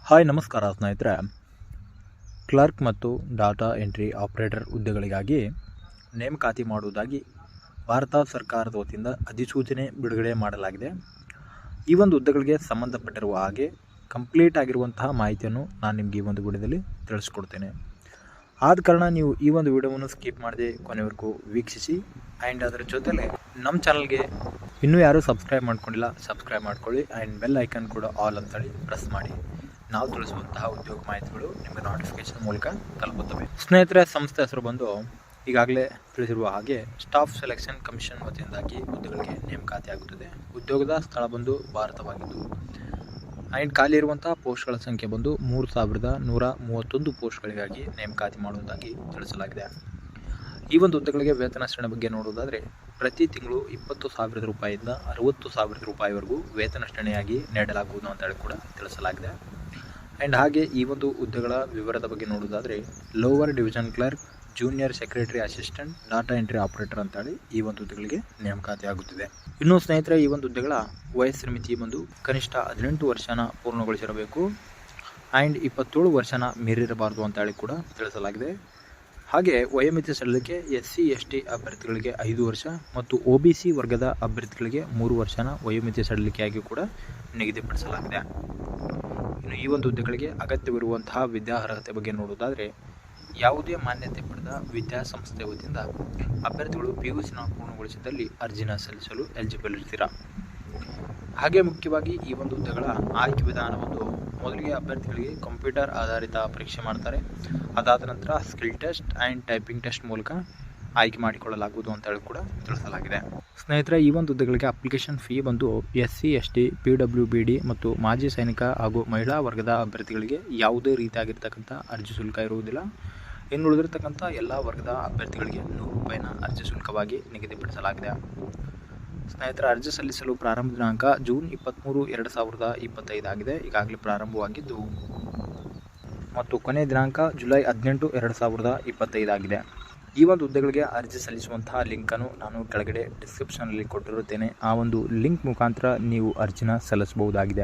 Hi ನಮಸ್ಕಾರ ಸ್ನೇಹಿತರೆ. Clerk ಮತ್ತು ಡಾಟಾ ಎಂಟ್ರಿ ಆಪರೇಟರ್ ಹುದ್ದೆಗಳಿಗಾಗಿ ನೇಮಕಾತಿ ಮಾಡುವುದಾಗಿ ಭಾರತ ಸರ್ಕಾರದ ವತಿಯಿಂದ ಅಧಿಸೂಚನೆ ಬಿಡುಗಡೆ ಮಾಡಲಾಗಿದೆ. ಈ ಒಂದು ಹುದ್ದೆಗಳಿಗೆ ಸಂಬಂಧಪಟ್ಟಿರುವ ಹಾಗೆ ಕಂಪ್ಲೀಟ್ ಆಗಿರುವಂತಹ ಮಾಹಿತಿಯನ್ನು ನಾನು ನಿಮಗೆ ಈ ಒಂದು ವಿಡಿಯೋದಲ್ಲಿ ತಿಳಿಸ್ಕೊಡ್ತೇನೆ. ಆದ ಕಾರಣ ನೀವು ಈ ಒಂದು ವಿಡಿಯೋವನ್ನು ಸ್ಕಿಪ್ ಮಾಡದೆ ಕೊನೆವರೆಗೂ ವೀಕ್ಷಿಸಿ. ಆ್ಯಂಡ್ ಅದರ ಜೊತೆಲೆ ನಮ್ಮ ಚಾನಲ್ಗೆ ಇನ್ನೂ ಯಾರೂ ಸಬ್ಸ್ಕ್ರೈಬ್ ಮಾಡ್ಕೊಂಡಿಲ್ಲ, ಸಬ್ಸ್ಕ್ರೈಬ್ ಮಾಡ್ಕೊಳ್ಳಿ. ಆ್ಯಂಡ್ ಬೆಲ್ ಐಕನ್ ಕೂಡ ಆಲ್ ಅಂತೇಳಿ ಪ್ರೆಸ್ ಮಾಡಿ. ನಾವು ತಿಳಿಸುವಂತಹ ಉದ್ಯೋಗ ಮಾಹಿತಿಗಳು ನಿಮಗೆ ನೋಟಿಫಿಕೇಶನ್ ಮೂಲಕ ತಲುಪುತ್ತವೆ. ಸ್ನೇಹಿತರೆ, ಸಂಸ್ಥೆ ಹೆಸರು ಬಂದು ಈಗಾಗಲೇ ತಿಳಿಸಿರುವ ಹಾಗೆ ಸ್ಟಾಫ್ ಸೆಲೆಕ್ಷನ್ ಕಮಿಷನ್ ವತಿಯಿಂದಾಗಿ ಹುದ್ದೆಗಳಿಗೆ ನೇಮಕಾತಿ ಆಗುತ್ತದೆ. ಉದ್ಯೋಗದ ಸ್ಥಳ ಬಂದು ಭಾರತವಾಗಿದ್ದು ಆ್ಯಂಡ್ ಖಾಲಿ ಇರುವಂತಹ ಪೋಸ್ಟ್ಗಳ ಸಂಖ್ಯೆ ಬಂದು 3131 ಪೋಸ್ಟ್ಗಳಿಗಾಗಿ ನೇಮಕಾತಿ ಮಾಡುವುದಾಗಿ ತಿಳಿಸಲಾಗಿದೆ. ಈ ಒಂದು ಹುದ್ದೆಗಳಿಗೆ ವೇತನ ಶ್ರೇಣಿ ಬಗ್ಗೆ ನೋಡುವುದಾದರೆ ಪ್ರತಿ ತಿಂಗಳು 20,000 ರೂಪಾಯಿಯಿಂದ 60,000 ರೂಪಾಯಿವರೆಗೂ ವೇತನ ಶ್ರೇಣಿಯಾಗಿ ನೀಡಲಾಗುವುದು ಅಂತೇಳಿ ಕೂಡ ತಿಳಿಸಲಾಗಿದೆ. ಆ್ಯಂಡ್ ಹಾಗೆ ಈ ಒಂದು ಹುದ್ದೆಗಳ ವಿವರದ ಬಗ್ಗೆ ನೋಡುವುದಾದರೆ lower division clerk, junior secretary assistant, data entry operator ಅಂತೇಳಿ ಈ ಒಂದು ಹುದ್ದೆಗಳಿಗೆ ನೇಮಕಾತಿ ಆಗುತ್ತಿದೆ. ಇನ್ನು ಸ್ನೇಹಿತರೆ, ಈ ಒಂದು ಹುದ್ದೆಗಳ ವಯಸ್ಸು ಮಿತಿ ಬಂದು ಕನಿಷ್ಠ 18 ವರ್ಷನ ಪೂರ್ಣಗೊಳಿಸಿರಬೇಕು ಆ್ಯಂಡ್ 27 ವರ್ಷನ ಮೀರಿರಬಾರ್ದು ಅಂತೇಳಿ ಕೂಡ ತಿಳಿಸಲಾಗಿದೆ. ಹಾಗೆ ವಯೋಮಿತಿ ಸಡಿಲಿಕೆ SC ST ಅಭ್ಯರ್ಥಿಗಳಿಗೆ 5 ವರ್ಷ ಮತ್ತು OBC ವರ್ಗದ ಅಭ್ಯರ್ಥಿಗಳಿಗೆ 3 ವರ್ಷನ ವಯೋಮಿತಿ ಸಡಿಲಿಕೆಯಾಗಿ ಕೂಡ ನಿಗದಿಪಡಿಸಲಾಗಿದೆ. ಇನ್ನು ಈ ಒಂದು ಹುದ್ದೆಗಳಿಗೆ ಅಗತ್ಯವಿರುವಂತಹ ವಿದ್ಯಾರ್ಹತೆ ಬಗ್ಗೆ ನೋಡುವುದಾದರೆ ಯಾವುದೇ ಮಾನ್ಯತೆ ಪಡೆದ ವಿದ್ಯಾಸಂಸ್ಥೆ ವತಿಯಿಂದ ಅಭ್ಯರ್ಥಿಗಳು PUCನ ಪೂರ್ಣಗೊಳಿಸಿದಲ್ಲಿ ಅರ್ಜಿನ ಸಲ್ಲಿಸಲು ಎಲಿಜಿಬಲ್ ಇರ್ತೀರಾ. ಹಾಗೆ ಮುಖ್ಯವಾಗಿ ಈ ಒಂದು ಹುದ್ದೆಗಳ ಆಯ್ಕೆ ವಿಧಾನ ಒಂದು ಮೊದಲಿಗೆ ಅಭ್ಯರ್ಥಿಗಳಿಗೆ ಕಂಪ್ಯೂಟರ್ ಆಧಾರಿತ ಪರೀಕ್ಷೆ ಮಾಡ್ತಾರೆ. ಅದಾದ ನಂತರ skill test and typing test ಮೂಲಕ ಆಯ್ಕೆ ಮಾಡಿಕೊಳ್ಳಲಾಗುವುದು ಅಂತೇಳಿ ಕೂಡ ತಿಳಿಸಲಾಗಿದೆ. ಸ್ನೇಹಿತರೆ, ಈ ಒಂದು ಹುದ್ದೆಗಳಿಗೆ ಅಪ್ಲಿಕೇಶನ್ ಫೀ ಬಂದು SC ST PWBD ಮತ್ತು ಮಾಜಿ ಸೈನಿಕ ಹಾಗೂ ಮಹಿಳಾ ವರ್ಗದ ಅಭ್ಯರ್ಥಿಗಳಿಗೆ ಯಾವುದೇ ರೀತಿಯಾಗಿರ್ತಕ್ಕಂಥ ಅರ್ಜಿ ಶುಲ್ಕ ಇರುವುದಿಲ್ಲ. ಇನ್ನು ಉಳಿದಿರತಕ್ಕಂಥ ಎಲ್ಲ ವರ್ಗದ ಅಭ್ಯರ್ಥಿಗಳಿಗೆ 100 ರೂಪಾಯಿನ ಅರ್ಜಿ ಶುಲ್ಕವಾಗಿ ನಿಗದಿಪಡಿಸಲಾಗಿದೆ. ಸ್ನೇಹಿತರ, ಅರ್ಜಿ ಸಲ್ಲಿಸಲು ಪ್ರಾರಂಭ ದಿನಾಂಕ ಜೂನ್ 23, 2025 ಆಗಿದೆ. ಈಗಾಗಲೇ ಪ್ರಾರಂಭವಾಗಿದ್ದು ಮತ್ತು ಕೊನೆಯ ದಿನಾಂಕ ಜುಲೈ 18, 2025 ಆಗಿದೆ. ಈ ಒಂದು ಹುದ್ದೆಗಳಿಗೆ ಅರ್ಜಿ ಸಲ್ಲಿಸುವಂತಹ ಲಿಂಕನ್ನು ನಾನು ಕೆಳಗಡೆ ಡಿಸ್ಕ್ರಿಪ್ಷನಲ್ಲಿ ಕೊಟ್ಟಿರುತ್ತೇನೆ. ಆ ಒಂದು ಲಿಂಕ್ ಮುಖಾಂತರ ನೀವು ಅರ್ಜಿನ ಸಲ್ಲಿಸಬಹುದಾಗಿದೆ.